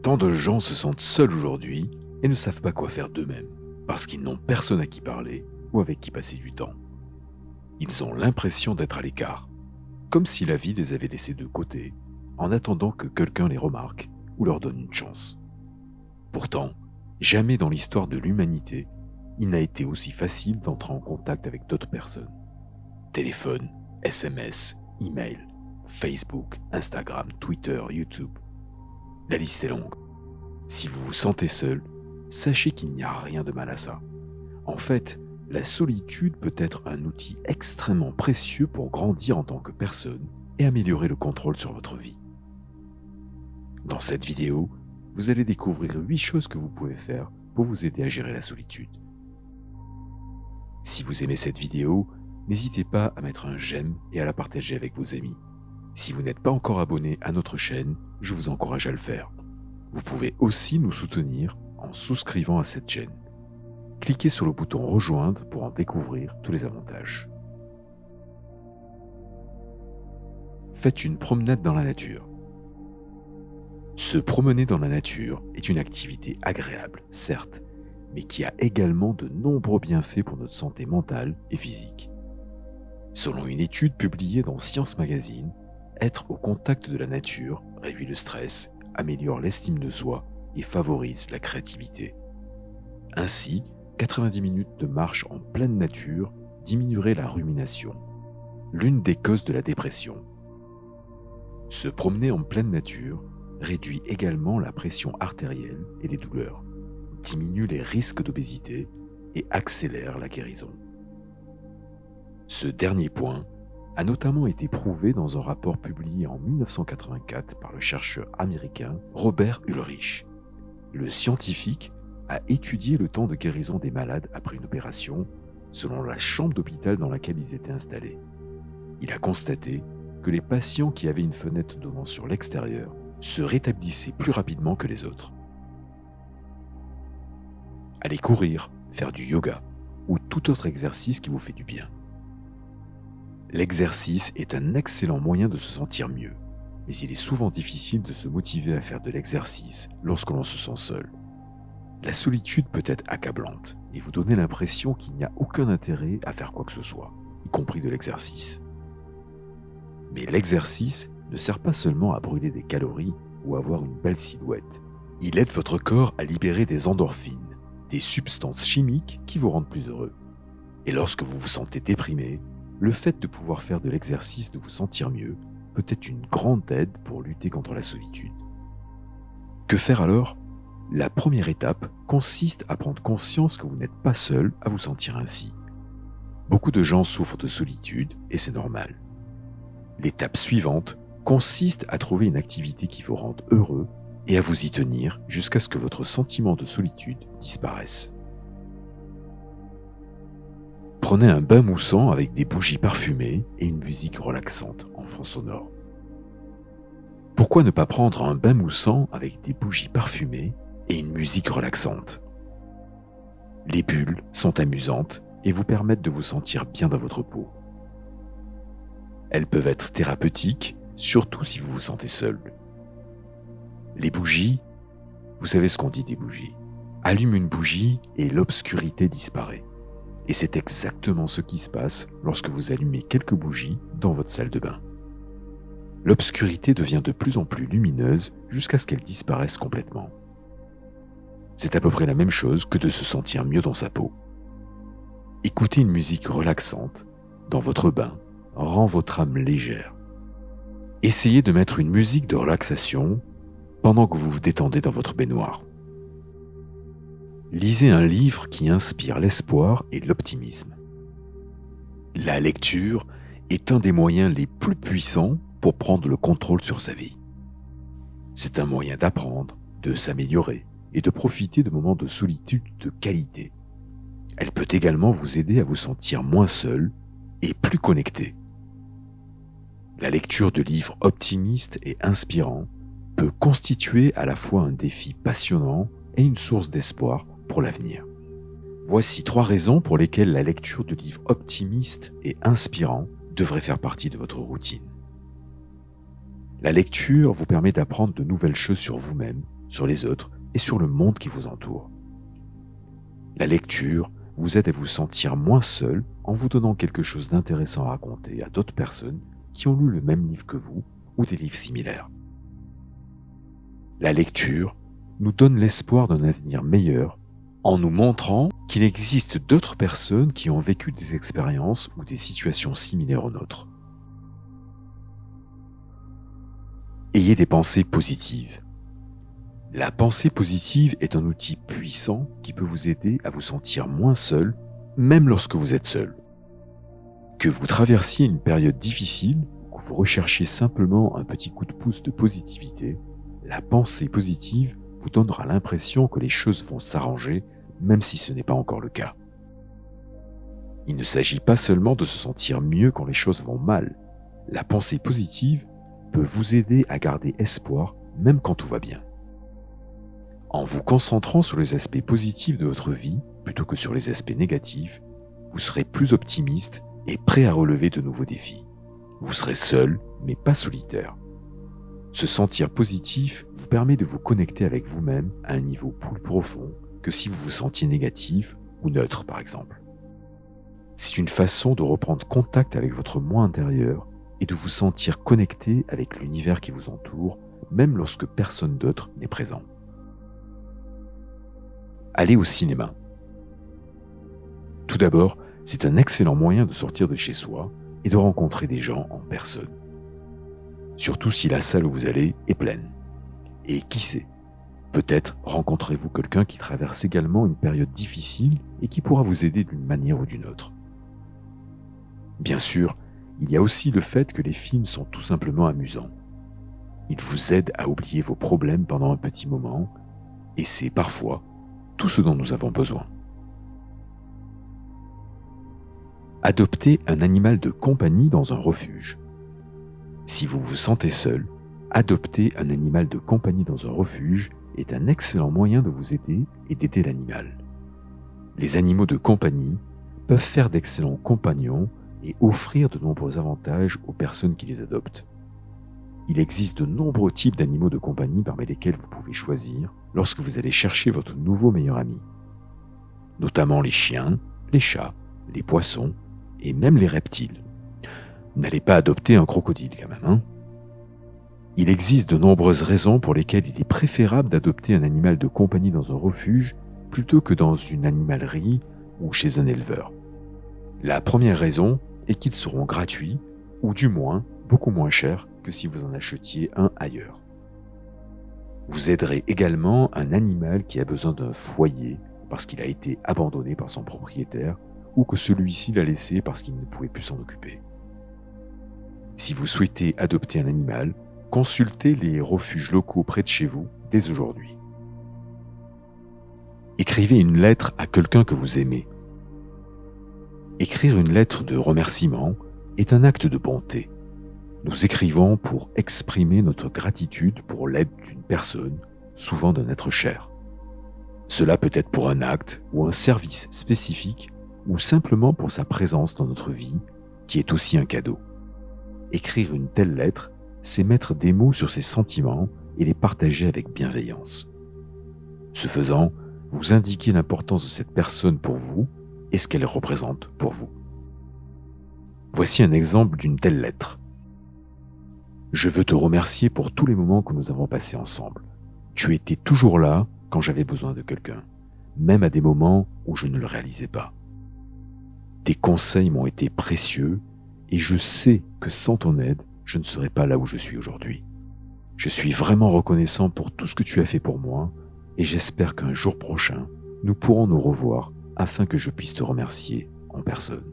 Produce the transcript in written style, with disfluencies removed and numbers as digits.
Tant de gens se sentent seuls aujourd'hui et ne savent pas quoi faire d'eux-mêmes, parce qu'ils n'ont personne à qui parler ou avec qui passer du temps. Ils ont l'impression d'être à l'écart, comme si la vie les avait laissés de côté, en attendant que quelqu'un les remarque ou leur donne une chance. Pourtant, jamais dans l'histoire de l'humanité, il n'a été aussi facile d'entrer en contact avec d'autres personnes. Téléphone, SMS, email, Facebook, Instagram, Twitter, YouTube. La liste est longue. Si vous vous sentez seul, sachez qu'il n'y a rien de mal à ça. En fait, la solitude peut être un outil extrêmement précieux pour grandir en tant que personne et améliorer le contrôle sur votre vie. Dans cette vidéo, vous allez découvrir 8 choses que vous pouvez faire pour vous aider à gérer la solitude. Si vous aimez cette vidéo, n'hésitez pas à mettre un j'aime et à la partager avec vos amis. Si vous n'êtes pas encore abonné à notre chaîne, je vous encourage à le faire. Vous pouvez aussi nous soutenir en souscrivant à cette chaîne. Cliquez sur le bouton rejoindre pour en découvrir tous les avantages. Faites une promenade dans la nature. Se promener dans la nature est une activité agréable, certes, mais qui a également de nombreux bienfaits pour notre santé mentale et physique. Selon une étude publiée dans Science Magazine, être au contact de la nature réduit le stress, améliore l'estime de soi et favorise la créativité. Ainsi, 90 minutes de marche en pleine nature diminuerait la rumination, l'une des causes de la dépression. Se promener en pleine nature réduit également la pression artérielle et les douleurs, diminue les risques d'obésité et accélère la guérison. Ce dernier point a notamment été prouvé dans un rapport publié en 1984 par le chercheur américain Robert Ulrich. Le scientifique a étudié le temps de guérison des malades après une opération selon la chambre d'hôpital dans laquelle ils étaient installés. Il a constaté que les patients qui avaient une fenêtre donnant sur l'extérieur se rétablissaient plus rapidement que les autres. Allez courir, faire du yoga ou tout autre exercice qui vous fait du bien. L'exercice est un excellent moyen de se sentir mieux, mais il est souvent difficile de se motiver à faire de l'exercice lorsque l'on se sent seul. La solitude peut être accablante et vous donner l'impression qu'il n'y a aucun intérêt à faire quoi que ce soit, y compris de l'exercice. Mais l'exercice ne sert pas seulement à brûler des calories ou à avoir une belle silhouette. Il aide votre corps à libérer des endorphines, des substances chimiques qui vous rendent plus heureux. Et lorsque vous vous sentez déprimé, le fait de pouvoir faire de l'exercice, de vous sentir mieux, peut être une grande aide pour lutter contre la solitude. Que faire alors ? La première étape consiste à prendre conscience que vous n'êtes pas seul à vous sentir ainsi. Beaucoup de gens souffrent de solitude et c'est normal. L'étape suivante consiste à trouver une activité qui vous rende heureux et à vous y tenir jusqu'à ce que votre sentiment de solitude disparaisse. Prenez un bain moussant avec des bougies parfumées et une musique relaxante en fond sonore. Pourquoi ne pas prendre un bain moussant avec des bougies parfumées et une musique relaxante ? Les bulles sont amusantes et vous permettent de vous sentir bien dans votre peau. Elles peuvent être thérapeutiques, surtout si vous vous sentez seul. Les bougies, vous savez ce qu'on dit des bougies. Allume une bougie et l'obscurité disparaît. Et c'est exactement ce qui se passe lorsque vous allumez quelques bougies dans votre salle de bain. L'obscurité devient de plus en plus lumineuse jusqu'à ce qu'elle disparaisse complètement. C'est à peu près la même chose que de se sentir mieux dans sa peau. Écouter une musique relaxante dans votre bain rend votre âme légère. Essayez de mettre une musique de relaxation pendant que vous vous détendez dans votre baignoire. Lisez un livre qui inspire l'espoir et l'optimisme. La lecture est un des moyens les plus puissants pour prendre le contrôle sur sa vie. C'est un moyen d'apprendre, de s'améliorer et de profiter de moments de solitude de qualité. Elle peut également vous aider à vous sentir moins seul et plus connecté. La lecture de livres optimistes et inspirants peut constituer à la fois un défi passionnant et une source d'espoir pour l'avenir. Voici 3 raisons pour lesquelles la lecture de livres optimistes et inspirants devrait faire partie de votre routine. La lecture vous permet d'apprendre de nouvelles choses sur vous-même, sur les autres et sur le monde qui vous entoure. La lecture vous aide à vous sentir moins seul en vous donnant quelque chose d'intéressant à raconter à d'autres personnes qui ont lu le même livre que vous ou des livres similaires. La lecture nous donne l'espoir d'un avenir meilleur en nous montrant qu'il existe d'autres personnes qui ont vécu des expériences ou des situations similaires aux nôtres. Ayez des pensées positives. La pensée positive est un outil puissant qui peut vous aider à vous sentir moins seul, même lorsque vous êtes seul. Que vous traversiez une période difficile ou que vous recherchiez simplement un petit coup de pouce de positivité, la pensée positive vous donnera l'impression que les choses vont s'arranger, même si ce n'est pas encore le cas. Il ne s'agit pas seulement de se sentir mieux quand les choses vont mal. La pensée positive peut vous aider à garder espoir même quand tout va bien. En vous concentrant sur les aspects positifs de votre vie plutôt que sur les aspects négatifs, vous serez plus optimiste et prêt à relever de nouveaux défis. Vous serez seul, mais pas solitaire. Se sentir positif vous permet de vous connecter avec vous-même à un niveau plus profond que si vous vous sentiez négatif ou neutre par exemple. C'est une façon de reprendre contact avec votre moi intérieur et de vous sentir connecté avec l'univers qui vous entoure, même lorsque personne d'autre n'est présent. Allez au cinéma. Tout d'abord, c'est un excellent moyen de sortir de chez soi et de rencontrer des gens en personne. Surtout si la salle où vous allez est pleine. Et qui sait, peut-être rencontrez-vous quelqu'un qui traverse également une période difficile et qui pourra vous aider d'une manière ou d'une autre. Bien sûr, il y a aussi le fait que les films sont tout simplement amusants. Ils vous aident à oublier vos problèmes pendant un petit moment, et c'est parfois tout ce dont nous avons besoin. Adoptez un animal de compagnie dans un refuge. Si vous vous sentez seul, adopter un animal de compagnie dans un refuge est un excellent moyen de vous aider et d'aider l'animal. Les animaux de compagnie peuvent faire d'excellents compagnons et offrir de nombreux avantages aux personnes qui les adoptent. Il existe de nombreux types d'animaux de compagnie parmi lesquels vous pouvez choisir lorsque vous allez chercher votre nouveau meilleur ami. Notamment les chiens, les chats, les poissons et même les reptiles. N'allez pas adopter un crocodile quand même, hein? Il existe de nombreuses raisons pour lesquelles il est préférable d'adopter un animal de compagnie dans un refuge plutôt que dans une animalerie ou chez un éleveur. La première raison est qu'ils seront gratuits ou du moins beaucoup moins chers que si vous en achetiez un ailleurs. Vous aiderez également un animal qui a besoin d'un foyer parce qu'il a été abandonné par son propriétaire ou que celui-ci l'a laissé parce qu'il ne pouvait plus s'en occuper. Si vous souhaitez adopter un animal, consultez les refuges locaux près de chez vous dès aujourd'hui. Écrivez une lettre à quelqu'un que vous aimez. Écrire une lettre de remerciement est un acte de bonté. Nous écrivons pour exprimer notre gratitude pour l'aide d'une personne, souvent d'un être cher. Cela peut être pour un acte ou un service spécifique ou simplement pour sa présence dans notre vie, qui est aussi un cadeau. Écrire une telle lettre, c'est mettre des mots sur ses sentiments et les partager avec bienveillance. Ce faisant, vous indiquez l'importance de cette personne pour vous et ce qu'elle représente pour vous. Voici un exemple d'une telle lettre. Je veux te remercier pour tous les moments que nous avons passés ensemble. Tu étais toujours là quand j'avais besoin de quelqu'un, même à des moments où je ne le réalisais pas. Tes conseils m'ont été précieux et je sais que sans ton aide, je ne serais pas là où je suis aujourd'hui. Je suis vraiment reconnaissant pour tout ce que tu as fait pour moi et j'espère qu'un jour prochain, nous pourrons nous revoir afin que je puisse te remercier en personne.